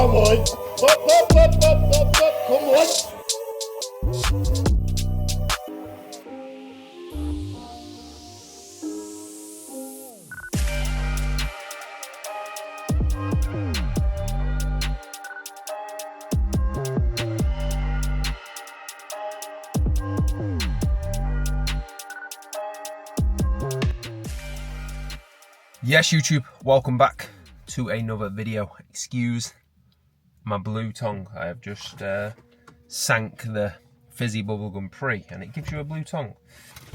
Come on. Come on. Yes, YouTube, welcome back to another video. Excuse my blue tongue. I have just sank the fizzy bubblegum pre and it gives you a blue tongue.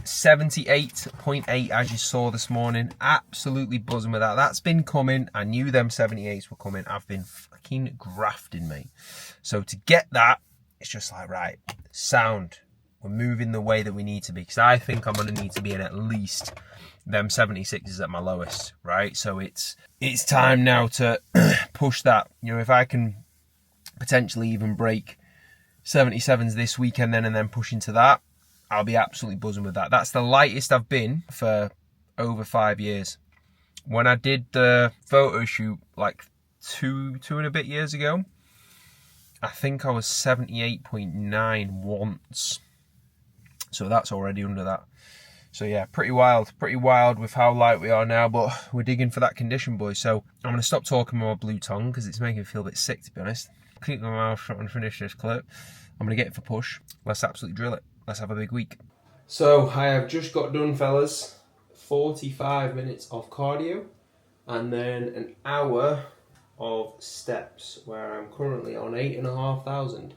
78.8 as you saw this morning. Absolutely buzzing with that. That's been coming. I knew them 78s were coming. I've been fucking grafting, mate. So to get that, it's just like, right, sound. We're moving the way that we need to be. Because I think I'm going to need to be in at least them 76s at my lowest, right? So it's time now to push that. You know, if I can potentially even break 77s this weekend and then push into that, I'll be absolutely buzzing with that. That's the lightest I've been for over 5 years. When I did the photo shoot like two and a bit years ago, I think I was 78.9 once. So that's already under that. So yeah, pretty wild with how light we are now, but we're digging for that condition, boys. So I'm going to stop talking with my blue tongue because it's making me feel a bit sick, to be honest. Keep my mouth shut and finish this clip. I'm going to get it for push. Let's absolutely drill it. Let's have a big week. So I have just got done, fellas. 45 minutes of cardio and then an hour of steps, where I'm currently on 8,500.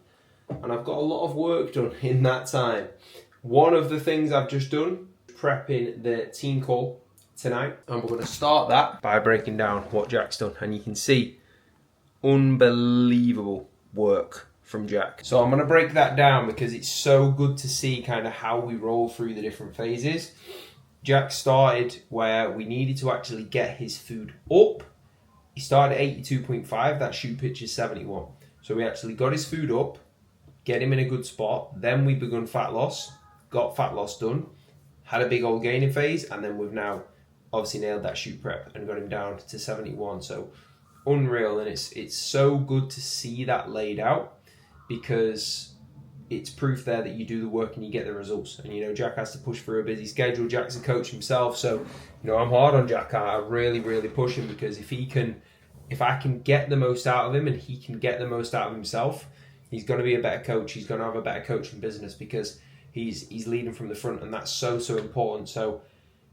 And I've got a lot of work done in that time. One of the things I've just done, prepping the team call tonight, and we're going to start that by breaking down what Jack's done. And you can see unbelievable work from Jack. So I'm going to break that down because it's so good to see kind of how we roll through the different phases. Jack started where we needed to actually get his food up. He started at 82.5, that shoot pitch is 71. So we actually got his food up, get him in a good spot, then we begun fat loss, got fat loss done, had a big old gaining phase, and then we've now obviously nailed that shoot prep and got him down to 71. So unreal, and it's so good to see that laid out because it's proof there that you do the work and you get the results. And you know, Jack has to push through a busy schedule. Jack's a coach himself, so you know I'm hard on Jack. I really push him because if I can get the most out of him and he can get the most out of himself, he's going to be a better coach. He's going to have a better coaching business because he's leading from the front, and that's so important. So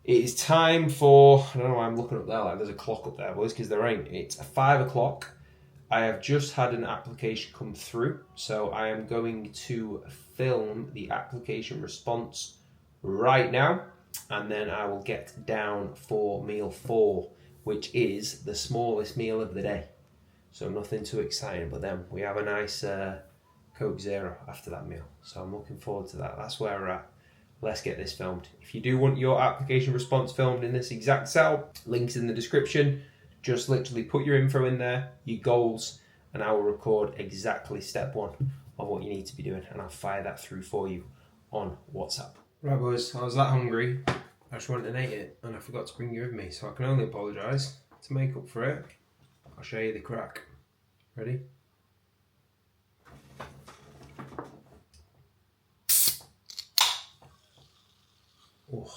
it is time for, I don't know why I'm looking up there like there's a clock up there, boys, because there ain't. It's 5 o'clock. I have just had an application come through, so I am going to film the application response right now, and then I will get down for meal 4, which is the smallest meal of the day. So nothing too exciting, but then we have a nice Coke Zero after that meal. So I'm looking forward to that. That's where we're at. Let's get this filmed. If you do want your application response filmed in this exact setup, links in the description. Just literally put your info in there, your goals, and I will record exactly step 1 of what you need to be doing, and I'll fire that through for you on WhatsApp. Right, boys, I was that hungry. I just went and ate it, and I forgot to bring you with me, so I can only apologise. To make up for it, I'll show you the crack. Ready? Oh.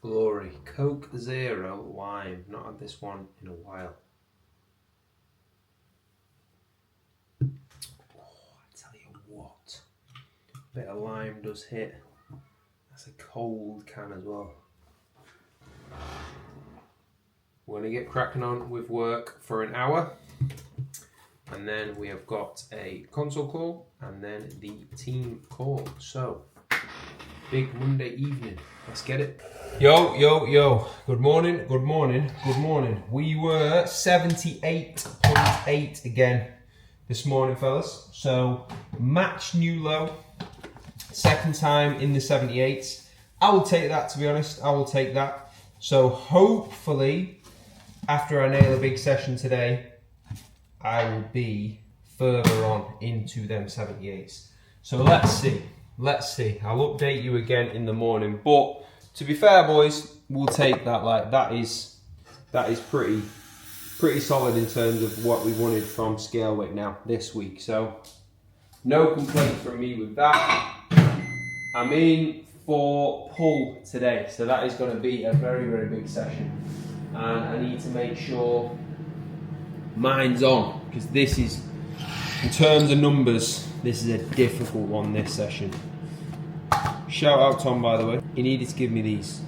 Glory. Coke Zero Lime. Not had this one in a while. Oh, I tell you what. A bit of lime does hit. That's a cold can as well. We're going to get cracking on with work for an hour. And then we have got a console call and then the team call. So, big Monday evening. Let's get it. Yo. Good morning. We were 78.8 again this morning, fellas. So, match new low. Second time in the 78s. I will take that, to be honest. I will take that. So, hopefully, after I nail a big session today, I will be further on into them 78s. So, let's see. I'll update you again in the morning. But to be fair, boys, we'll take that. Like that is pretty pretty solid in terms of what we wanted from scale weight now this week. So no complaints from me with that. I'm in for pull today, so that is going to be a very, very big session. And I need to make sure mine's on, because this is, in terms of numbers, this is a difficult one this session. Shout out Tom, by the way. He needed to give me these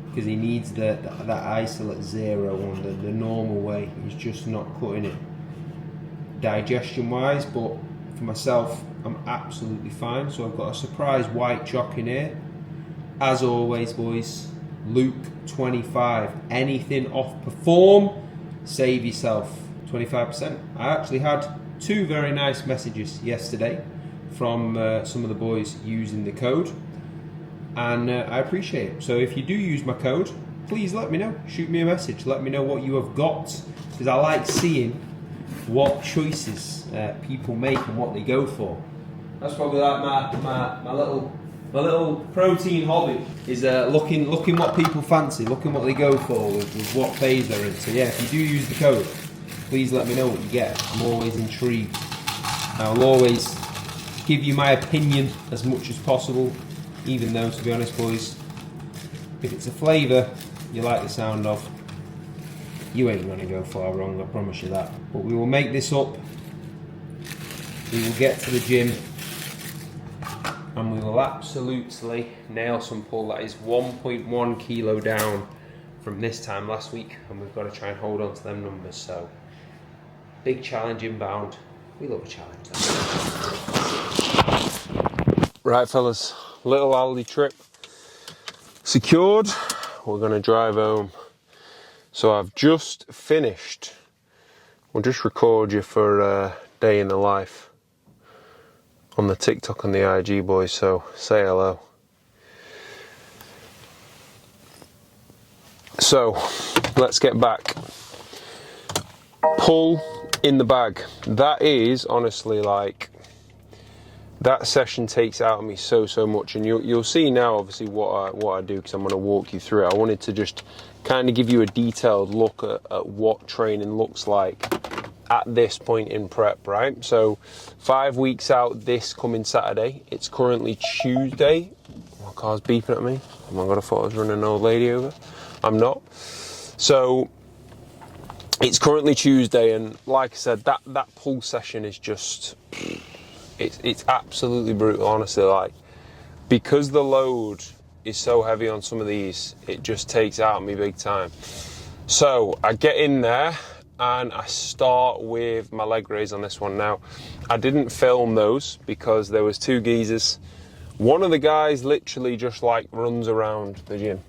because he needs that isolate 0 on the normal way. He's just not cutting it digestion wise, but for myself, I'm absolutely fine. So I've got a surprise white chalk in here. As always, boys, Luke 25. Anything off perform, save yourself 25%. I actually had 2 very nice messages yesterday from some of the boys using the code, and I appreciate it. So if you do use my code, please let me know. Shoot me a message. Let me know what you have got, because I like seeing what choices people make and what they go for. That's probably like my little protein hobby, is looking what people fancy, looking what they go for with what phase they're in. So yeah, if you do use the code, please let me know what you get. I'm always intrigued. I'll always give you my opinion as much as possible, even though, to be honest, boys, if it's a flavour you like the sound of, you ain't going to go far wrong, I promise you that. But we will make this up, we will get to the gym, and we will absolutely nail some pull. That is 1.1 kilo down from this time last week, and we've got to try and hold on to them numbers. So big challenge inbound. We love a challenge. Right, fellas, little Aldi trip secured. We're going to drive home. So I've just finished. We'll just record you for a day in the life on the TikTok and the IG, boys, so say hello. So let's get back. Pull in the bag. That is honestly, like, that session takes out of me so much, and you'll see now obviously what I do, because I'm going to walk you through it. I wanted to just kind of give you a detailed look at what training looks like at this point in prep, right? So 5 weeks out this coming Saturday. It's currently Tuesday. My car's beeping at me. Oh my god, I thought I was running an old lady over. I'm not. So it's currently Tuesday, and like I said, that pull session is just, it's absolutely brutal, honestly. Like, because the load is so heavy on some of these, it just takes out me big time. So I get in there and I start with my leg raise on this one. Now, I didn't film those because there was 2 geezers. One of the guys literally just like runs around the gym.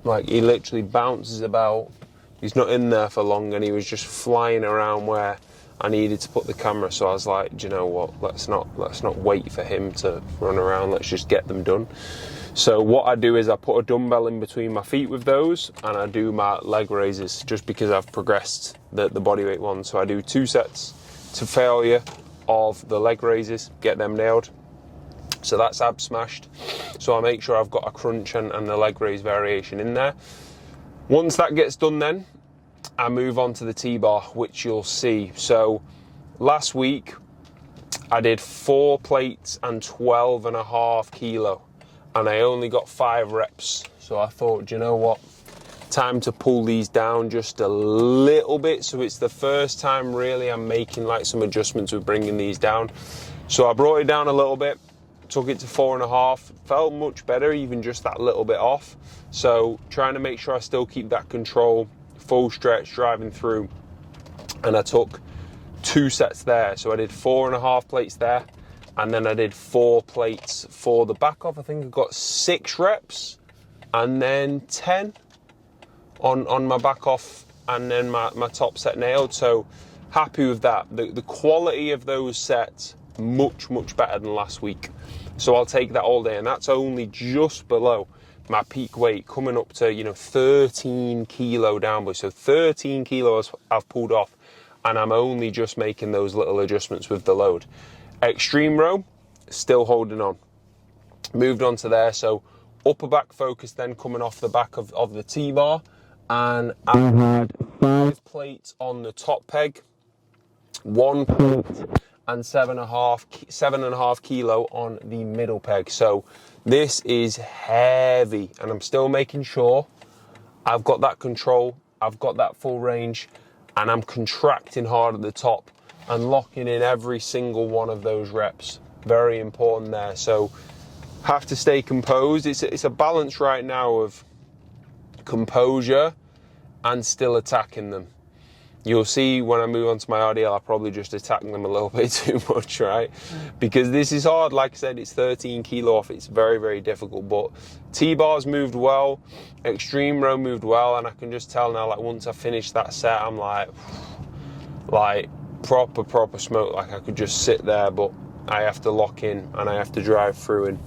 Like, he literally bounces about. He's not in there for long, and he was just flying around where I needed to put the camera. So I was like, do you know what? Let's not wait for him to run around. Let's just get them done. So what I do is I put a dumbbell in between my feet with those, and I do my leg raises, just because I've progressed the bodyweight one. So I do 2 sets to failure of the leg raises, get them nailed. So that's ab smashed. So I make sure I've got a crunch and the leg raise variation in there. Once that gets done, then I move on to the T-bar, which you'll see. So last week I did 4 plates and 12.5 kilo, and I only got 5 reps. So I thought, do you know what? Time to pull these down just a little bit. So it's the first time really I'm making like some adjustments with bringing these down. So I brought it down a little bit, took it to 4.5, felt much better, even just that little bit off. So trying to make sure I still keep that control, full stretch, driving through. And I took 2 sets there. So I did 4.5 plates there, and then I did 4 plates for the back off. I think I got 6 reps, and then 10 on my back off, and then my top set nailed. So happy with that. The quality of those sets, much better than last week. So I'll take that all day, and that's only just below my peak weight, coming up to 13 kilo down, boys. So 13 kilos I've pulled off, and I'm only just making those little adjustments with the load. Extreme row, still holding on. Moved on to there. So upper back focus then coming off the back of the T-bar, and I had 5 plates on the top peg, 1 plate and 7.5 kilo on the middle peg. So this is heavy, and I'm still making sure I've got that control, I've got that full range, and I'm contracting hard at the top and locking in every single one of those reps. Very important there. So have to stay composed. It's a balance right now of composure and still attacking them. You'll see when I move on to my RDL, I'll probably just attack them a little bit too much, right? Because this is hard. Like I said, it's 13 kilo off. It's very, very difficult. But T-bars moved well. Extreme row moved well. And I can just tell now, like, once I finish that set, I'm like proper smoke. Like, I could just sit there, but I have to lock in and I have to drive through and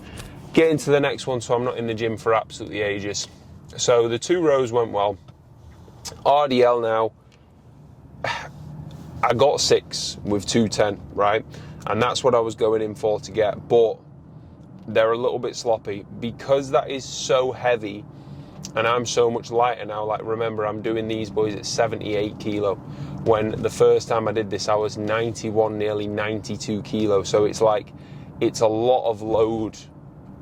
get into the next one, so I'm not in the gym for absolutely ages. So the 2 rows went well. RDL now, I got 6 with 210, right? And that's what I was going in for to get, but they're a little bit sloppy because that is so heavy and I'm so much lighter now. Like, remember, I'm doing these boys at 78 kilo. When the first time I did this, I was 91, nearly 92 kilo. So it's like, it's a lot of load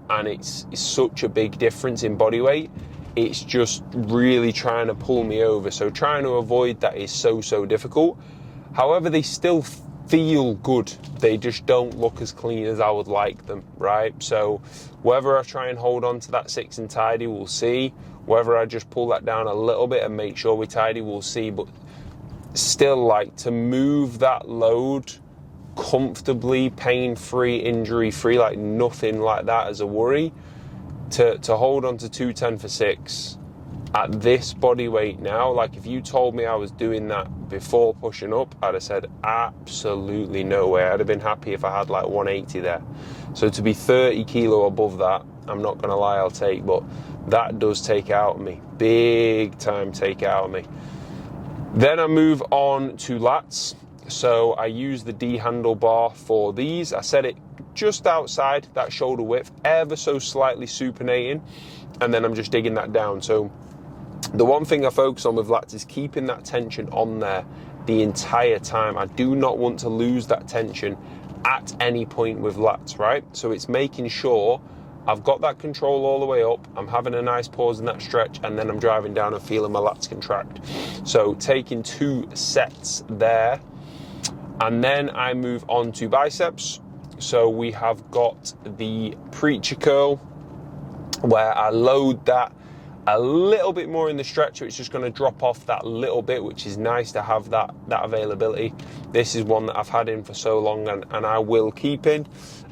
and it's such a big difference in body weight. It's just really trying to pull me over. So trying to avoid that is so difficult. However, they still feel good. They just don't look as clean as I would like them, right? So whether I try and hold on to that 6 and tidy, we'll see. Whether I just pull that down a little bit and make sure we tidy, we'll see. But still, like, to move that load comfortably, pain-free, injury-free, like nothing like that as a worry, to hold on to 210 for 6 at this body weight now, like, if you told me I was doing that before pushing up, I'd have said absolutely no way. I'd have been happy if I had like 180 there. So to be 30 kilo above that, I'm not gonna lie, I'll take, but that does take it out of me. Big time take it out of me. Then I move on to lats. So I use the D handlebar for these. I set it just outside that shoulder width, ever so slightly supinating, and then I'm just digging that down. So the one thing I focus on with lats is keeping that tension on there the entire time. I do not want to lose that tension at any point with lats, right? So it's making sure I've got that control all the way up, I'm having a nice pause in that stretch, and then I'm driving down and feeling my lats contract. So taking 2 sets there, and then I move on to biceps. So we have got the preacher curl, where I load that a little bit more in the stretch, so it's just going to drop off that little bit, which is nice to have that availability. This is one that I've had in for so long and I will keep in,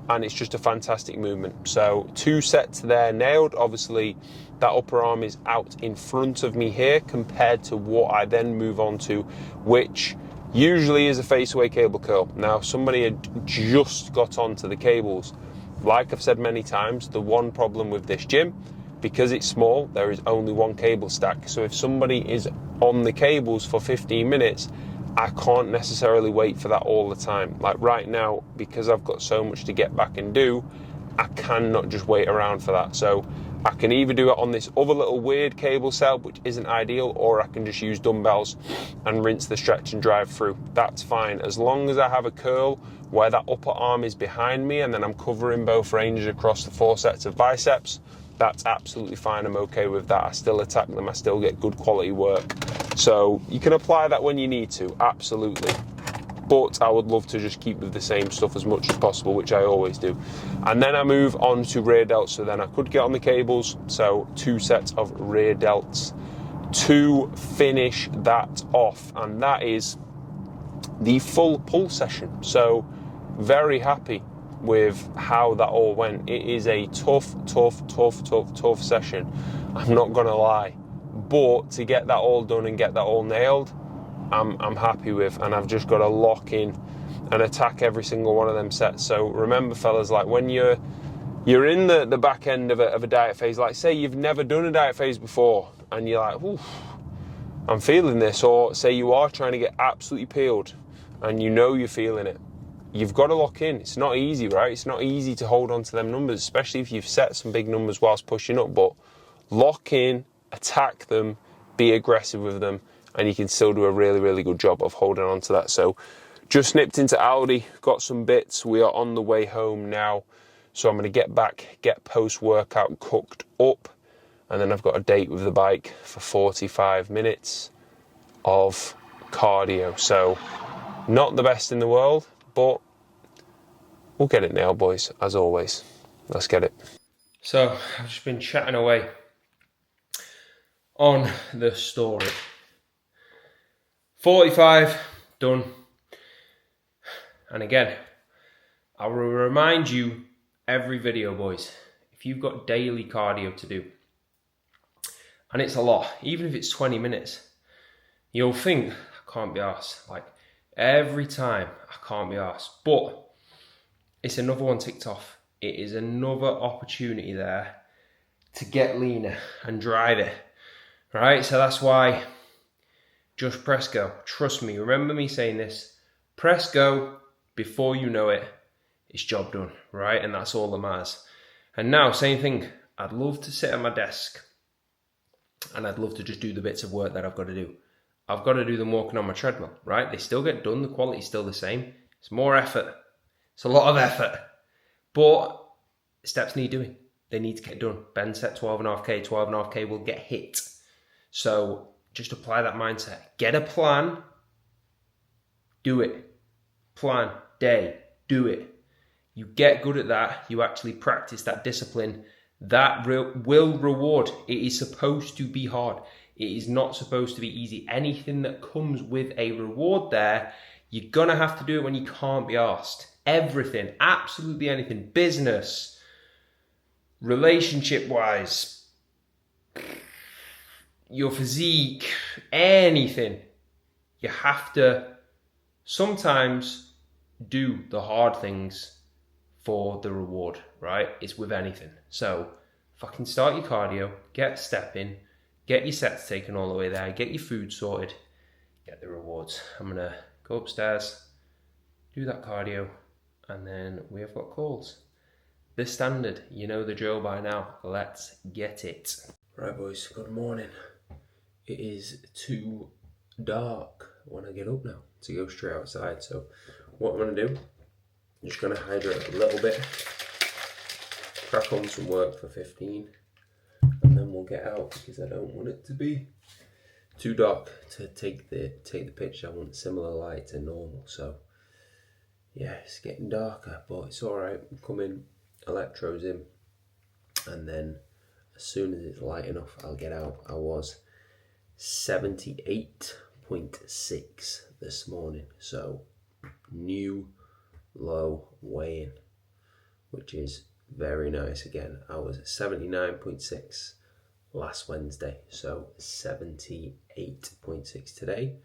and it's just a fantastic movement. So 2 sets there nailed. Obviously that upper arm is out in front of me here compared to what I then move on to, which usually is a face away cable curl. Now, somebody had just got onto the cables. Like I've said many times, the one problem with this gym, because it's small, there is only 1 cable stack. So if somebody is on the cables for 15 minutes, I can't necessarily wait for that all the time. Like right now, because I've got so much to get back and do, I cannot just wait around for that. So I can either do it on this other little weird cable setup, which isn't ideal, or I can just use dumbbells and rinse the stretch and drive through. That's fine. As long as I have a curl where that upper arm is behind me and then I'm covering both ranges across the 4 sets of biceps, that's absolutely fine. I'm okay with that. I still attack them. I still get good quality work. So you can apply that when you need to, absolutely. But I would love to just keep with the same stuff as much as possible, which I always do. And then I move on to rear delts. So then I could get on the cables. So 2 sets of rear delts to finish that off. And that is the full pull session. So very happy with how that all went. It is a tough session, I'm not gonna lie, but to get that all done and get that all nailed, I'm happy with, and I've just got to lock in and attack every single one of them sets. So remember, fellas, like when you're in the back end of a diet phase, like say you've never done a diet phase before and you're like, ooh, I'm feeling this, or say you are trying to get absolutely peeled and you know you're feeling it, you've got to lock in. It's not easy, right? It's not easy to hold on to them numbers, especially if you've set some big numbers whilst pushing up, but lock in, attack them, be aggressive with them, and you can still do a really, really good job of holding on to that. So just nipped into Aldi, got some bits. We are on the way home now. So I'm going to get back, get post-workout cooked up, and then I've got a date with the bike for 45 minutes of cardio. So not the best in the world, but we'll get it now, boys, as always. Let's get it. So I've just been chatting away on the story. 45, done. And again, I will remind you every video, boys, if you've got daily cardio to do, and it's a lot, even if it's 20 minutes, you'll think, I can't be arsed. Like, every time, I can't be arsed. But it's another one ticked off. It is another opportunity there to get leaner and drive it, right? So that's why just press go. Trust me, remember me saying this. Press go, before you know it, it's job done, right? And that's all that matters. And now, same thing. I'd love to sit at my desk and I'd love to just do the bits of work that I've got to do. I've got to do them walking on my treadmill, right? They still get done. The quality's still the same. It's more effort. It's a lot of effort. But steps need doing. They need to get done. Ben set 12.5K. 12.5K will get hit. So just apply that mindset. Get a plan. Do it. Plan. Day. Do it. You get good at that. You actually practice that discipline. That will reward. It is supposed to be hard. It is not supposed to be easy. Anything that comes with a reward there, you're going to have to do it when you can't be asked. Everything, absolutely anything, business, relationship-wise, your physique, anything. You have to sometimes do the hard things for the reward, right? It's with anything. So fucking start your cardio, get step in, get your sets taken all the way there, get your food sorted, get the rewards. I'm gonna go upstairs, do that cardio, and then we have got calls. The standard, you know the drill by now. Let's get it. Right, boys, good morning. It is too dark when I get up now to go straight outside. So what I'm gonna do, I'm just gonna hydrate a little bit, crack on some work for 15, and then we'll get out because I don't want it to be too dark to take the picture. I want similar light to normal. So yeah, it's getting darker, but it's all right. I'm coming, electrodes in, and then as soon as it's light enough, I'll get out. I was 78.6 this morning, so new low weigh-in, which is very nice. Again, I was 79.6 last Wednesday, so 78.6 today,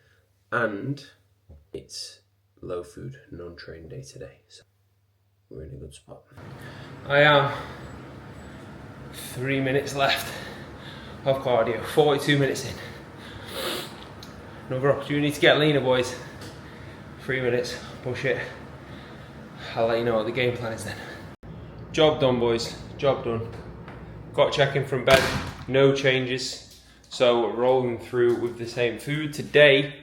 and it's low food, non-train day today, so we're in a good spot. I am 3 minutes left of cardio, 42 minutes in. Another opportunity to get leaner, boys. 3 minutes, push it. I'll let you know what the game plan is then. Job done, boys, job done. Got check-in from bed, no changes. So rolling through with the same food. Today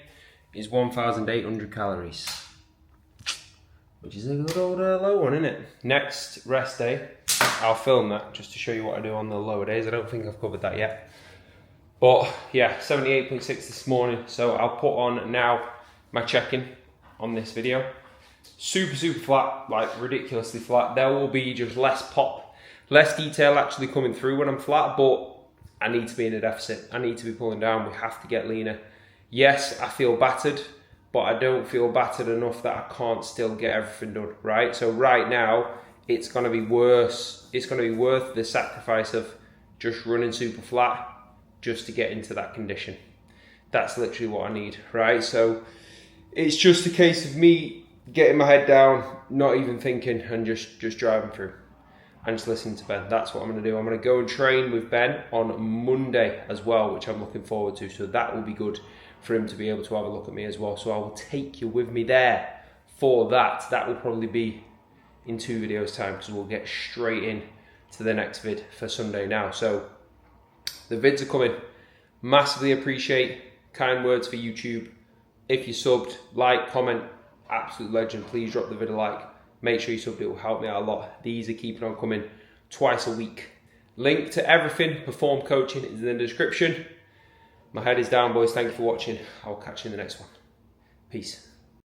is 1,800 calories, which is a good old low one, isn't it? Next rest day, I'll film that just to show you what I do on the lower days. I don't think I've covered that yet. But yeah, 78.6 this morning. So I'll put on now my check-in on this video. Super flat, like ridiculously flat. There will be just less pop, less detail actually coming through when I'm flat, but I need to be in a deficit. I need to be pulling down. We have to get leaner. Yes, I feel battered, but I don't feel battered enough that I can't still get everything done, right? So right now, it's gonna be worse. It's gonna be worth the sacrifice of just running super flat just to get into that condition. That's literally what I need, right? So it's just a case of me getting my head down, not even thinking, and just driving through and just listening to Ben. That's what I'm going to do. I'm going to go and train with Ben on Monday as well, which I'm looking forward to. So that will be good for him to be able to have a look at me as well. So I will take you with me there for that. That will probably be in 2 videos time because we'll get straight in to the next vid for Sunday now. So the vids are coming. Massively appreciate kind words for YouTube. If you subbed, like, comment, absolute legend. Please drop the video a like. Make sure you subbed, it will help me out a lot. These are keeping on coming twice a week. Link to everything Perform Coaching is in the description. My head is down, boys. Thank you for watching. I'll catch you in the next one. Peace.